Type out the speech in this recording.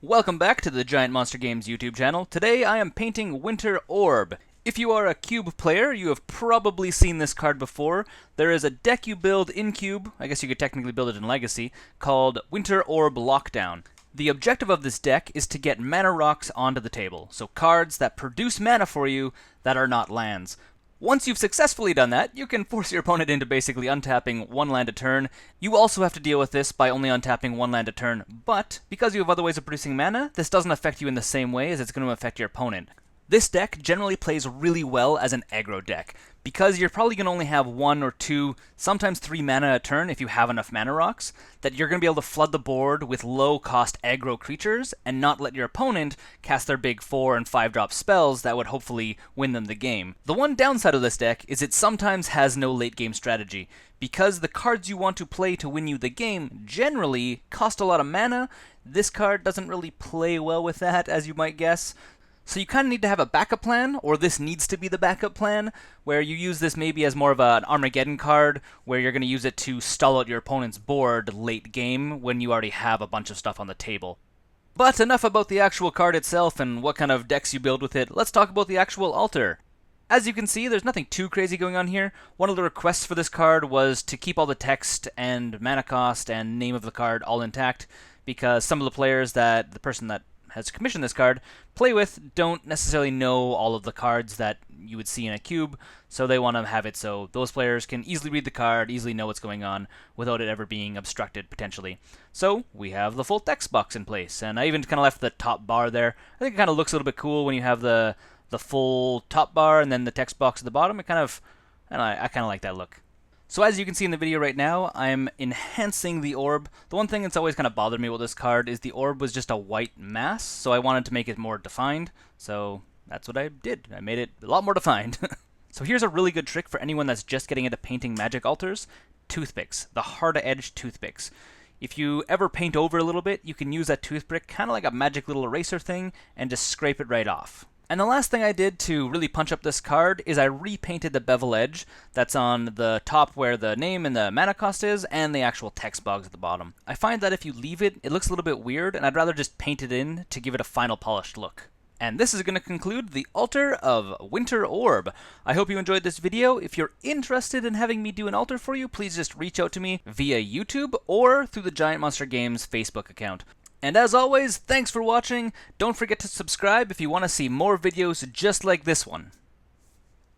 Welcome back to the Giant Monster Games YouTube channel. Today I am painting Winter Orb. If you are a Cube player, you have probably seen this card before. There is a deck you build in Cube, I guess you could technically build it in Legacy, called Winter Orb Lockdown. The objective of this deck is to get mana rocks onto the table, so cards that produce mana for you that are not lands. Once you've successfully done that, you can force your opponent into basically untapping one land a turn. You also have to deal with this by only untapping one land a turn, but because you have other ways of producing mana, this doesn't affect you in the same way as it's going to affect your opponent. This deck generally plays really well as an aggro deck, because you're probably going to only have 1 or 2, sometimes 3 mana a turn if you have enough mana rocks, that you're going to be able to flood the board with low-cost aggro creatures and not let your opponent cast their big 4 and 5 drop spells that would hopefully win them the game. The one downside of this deck is it sometimes has no late-game strategy, because the cards you want to play to win you the game generally cost a lot of mana. This card doesn't really play well with that, as you might guess. So you kind of need to have a backup plan, or this needs to be the backup plan, where you use this maybe as more of an Armageddon card, where you're going to use it to stall out your opponent's board late game when you already have a bunch of stuff on the table. But enough about the actual card itself and what kind of decks you build with it. Let's talk about the actual altar. As you can see, there's nothing too crazy going on here. One of the requests for this card was to keep all the text and mana cost and name of the card all intact, because some of the players that the person that has commissioned this card play with don't necessarily know all of the cards that you would see in a cube, so they want to have it so those players can easily read the card, easily know what's going on, without it ever being obstructed, potentially. So we have the full text box in place, and I even kind of left the top bar there. I think it kind of looks a little bit cool when you have the full top bar and then the text box at the bottom. It kind of, I kind of like that look. So as you can see in the video right now, I'm enhancing the orb. The one thing that's always kind of bothered me with this card is the orb was just a white mass, so I wanted to make it more defined. So that's what I did. I made it a lot more defined. So here's a really good trick for anyone that's just getting into painting magic altars. Toothpicks. The hard-edged toothpicks. If you ever paint over a little bit, you can use that toothpick kind of like a magic little eraser thing and just scrape it right off. And the last thing I did to really punch up this card is I repainted the bevel edge that's on the top where the name and the mana cost is, and the actual text box at the bottom. I find that if you leave it, it looks a little bit weird, and I'd rather just paint it in to give it a final polished look. And this is going to conclude the altar of Winter Orb. I hope you enjoyed this video. If you're interested in having me do an altar for you, please just reach out to me via YouTube or through the Giant Monster Games Facebook account. And as always, thanks for watching. Don't forget to subscribe if you want to see more videos just like this one.